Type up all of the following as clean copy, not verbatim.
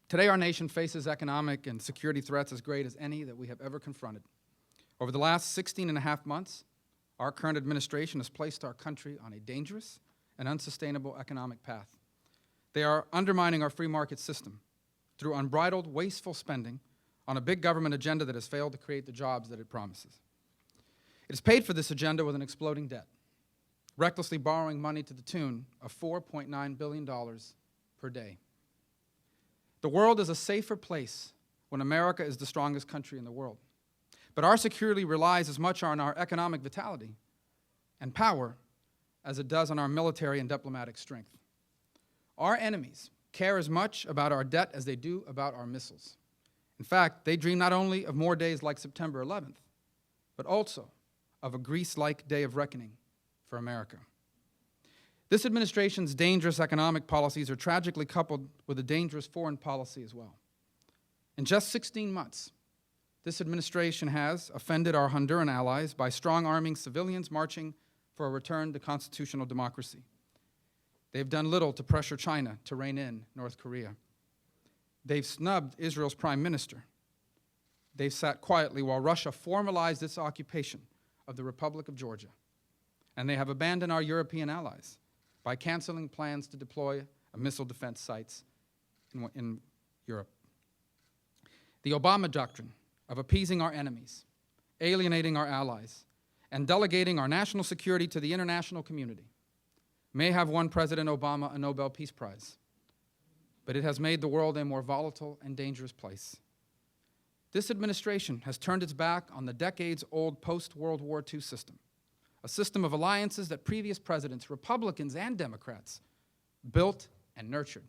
Today, our nation faces economic and security threats as great as any that we have ever confronted. Over the last 16 and a half months, our current administration has placed our country on a dangerous and unsustainable economic path. They are undermining our free market system through unbridled, wasteful spending on a big government agenda that has failed to create the jobs that it promises. It has paid for this agenda with an exploding debt, recklessly borrowing money to the tune of $4.9 billion per day. The world is a safer place when America is the strongest country in the world. But our security relies as much on our economic vitality and power as it does on our military and diplomatic strength. Our enemies care as much about our debt as they do about our missiles. In fact, they dream not only of more days like September 11th, but also of a Greece-like day of reckoning for America. This administration's dangerous economic policies are tragically coupled with a dangerous foreign policy as well. In just 16 months, this administration has offended our Honduran allies by strong-arming civilians marching for a return to constitutional democracy. They've done little to pressure China to rein in North Korea. They've snubbed Israel's prime minister. They've sat quietly while Russia formalized its occupation of the Republic of Georgia. And they have abandoned our European allies by canceling plans to deploy missile defense sites in Europe. The Obama Doctrine of appeasing our enemies, alienating our allies, and delegating our national security to the international community may have won President Obama a Nobel Peace Prize, but it has made the world a more volatile and dangerous place. This administration has turned its back on the decades-old post-World War II system, a system of alliances that previous presidents, Republicans and Democrats, built and nurtured,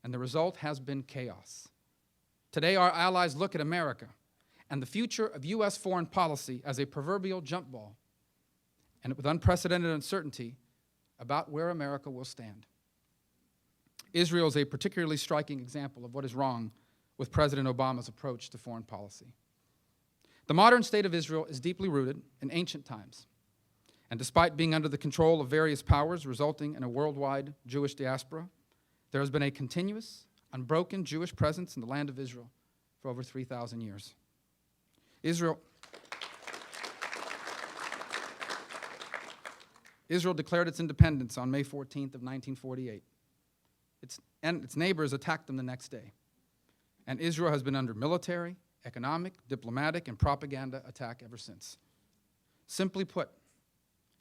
and the result has been chaos. Today, our allies look at America and the future of U.S. foreign policy as a proverbial jump ball, and with unprecedented uncertainty about where America will stand. Israel is a particularly striking example of what is wrong with President Obama's approach to foreign policy. The modern state of Israel is deeply rooted in ancient times, and despite being under the control of various powers resulting in a worldwide Jewish diaspora, there has been a continuous, unbroken Jewish presence in the land of Israel for over 3,000 years. Israel declared its independence on May 14th of 1948. Its neighbors attacked them the next day. And Israel has been under military, economic, diplomatic, and propaganda attack ever since. Simply put,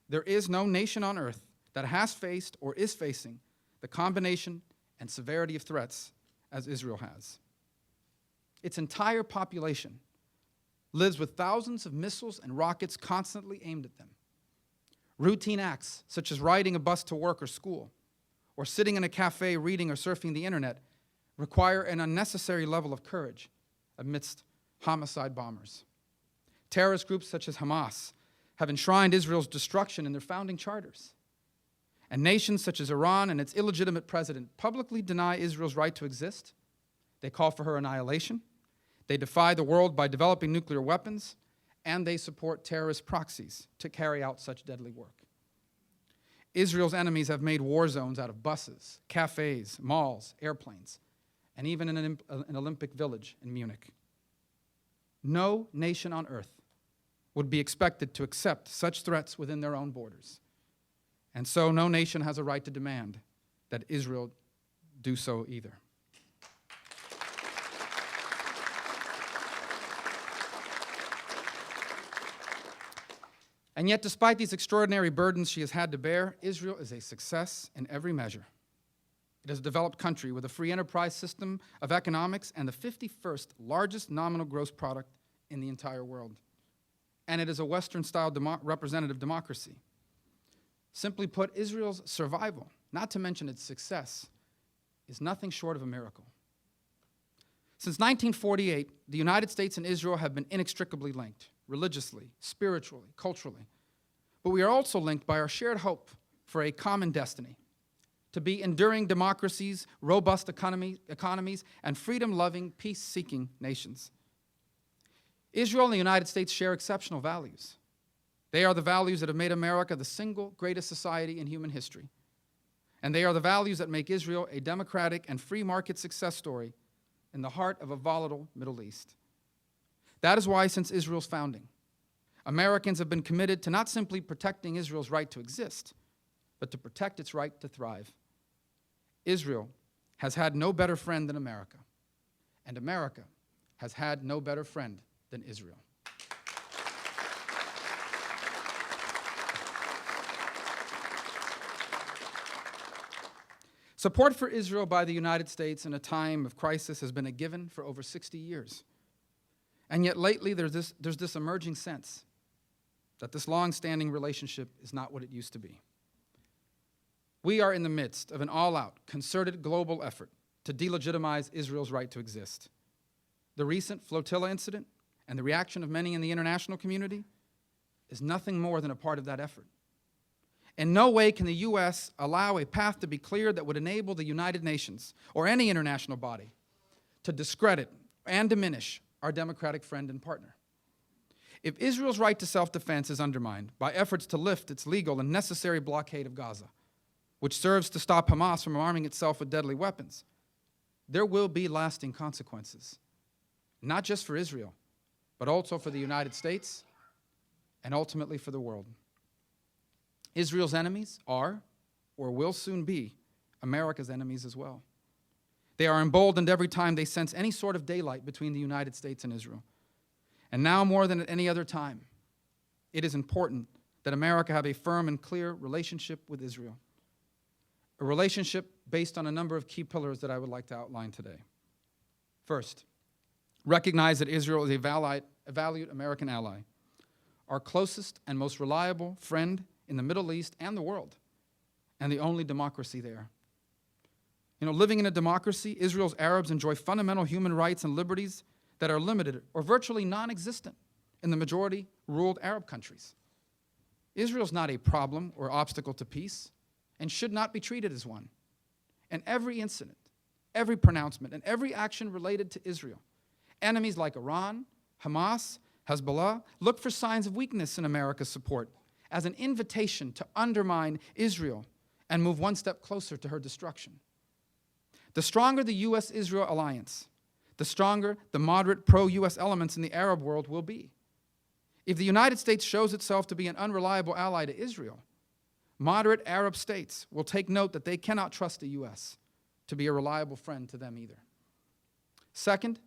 there is no nation on earth that has faced or is facing the combination and severity of threats as Israel has. Its entire population lives with thousands of missiles and rockets constantly aimed at them. Routine acts, such as riding a bus to work or school, or sitting in a cafe reading or surfing the internet, require an unnecessary level of courage amidst homicide bombers. Terrorist groups such as Hamas have enshrined Israel's destruction in their founding charters. And nations such as Iran and its illegitimate president publicly deny Israel's right to exist. They call for her annihilation. They defy the world by developing nuclear weapons, and they support terrorist proxies to carry out such deadly work. Israel's enemies have made war zones out of buses, cafes, malls, airplanes, and even an Olympic village in Munich. No nation on earth would be expected to accept such threats within their own borders. And so no nation has a right to demand that Israel do so either. And yet, despite these extraordinary burdens she has had to bear, Israel is a success in every measure. It is a developed country with a free enterprise system of economics and the 51st largest nominal gross product in the entire world. And it is a Western-style representative democracy. Simply put, Israel's survival, not to mention its success, is nothing short of a miracle. Since 1948, the United States and Israel have been inextricably linked, religiously, spiritually, culturally. But we are also linked by our shared hope for a common destiny, to be enduring democracies, robust economies, and freedom-loving, peace-seeking nations. Israel and the United States share exceptional values. They are the values that have made America the single greatest society in human history. And they are the values that make Israel a democratic and free market success story in the heart of a volatile Middle East. That is why, since Israel's founding, Americans have been committed to not simply protecting Israel's right to exist, but to protect its right to thrive. Israel has had no better friend than America, and America has had no better friend than Israel. Support for Israel by the United States in a time of crisis has been a given for over 60 years. And yet lately there's this emerging sense that this long-standing relationship is not what it used to be. We are in the midst of an all-out, concerted global effort to delegitimize Israel's right to exist. The recent flotilla incident and the reaction of many in the international community is nothing more than a part of that effort. In no way can the U.S. allow a path to be cleared that would enable the United Nations or any international body to discredit and diminish our democratic friend and partner. If Israel's right to self-defense is undermined by efforts to lift its legal and necessary blockade of Gaza, which serves to stop Hamas from arming itself with deadly weapons, there will be lasting consequences, not just for Israel, but also for the United States and ultimately for the world. Israel's enemies are, or will soon be, America's enemies as well. They are emboldened every time they sense any sort of daylight between the United States and Israel. And now more than at any other time, it is important that America have a firm and clear relationship with Israel, a relationship based on a number of key pillars that I would like to outline today. First, recognize that Israel is a valued American ally, our closest and most reliable friend in the Middle East and the world, and the only democracy there. Living in a democracy, Israel's Arabs enjoy fundamental human rights and liberties that are limited or virtually non-existent in the majority ruled Arab countries. Israel's not a problem or obstacle to peace and should not be treated as one. And every incident, every pronouncement, and every action related to Israel, enemies like Iran, Hamas, Hezbollah, look for signs of weakness in America's support as an invitation to undermine Israel and move one step closer to her destruction. The stronger the U.S.-Israel alliance, the stronger the moderate pro-U.S. elements in the Arab world will be. If the United States shows itself to be an unreliable ally to Israel, moderate Arab states will take note that they cannot trust the U.S. to be a reliable friend to them either. Second,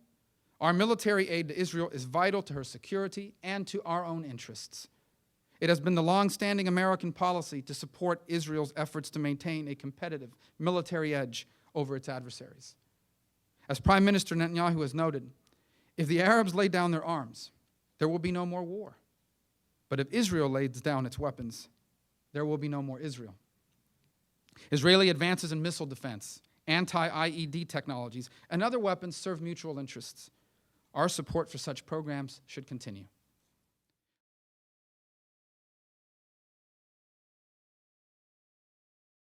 our military aid to Israel is vital to her security and to our own interests. It has been the long-standing American policy to support Israel's efforts to maintain a competitive military edge over its adversaries. As Prime Minister Netanyahu has noted, if the Arabs lay down their arms, there will be no more war. But if Israel lays down its weapons, there will be no more Israel. Israeli advances in missile defense, anti-IED technologies, and other weapons serve mutual interests. Our support for such programs should continue.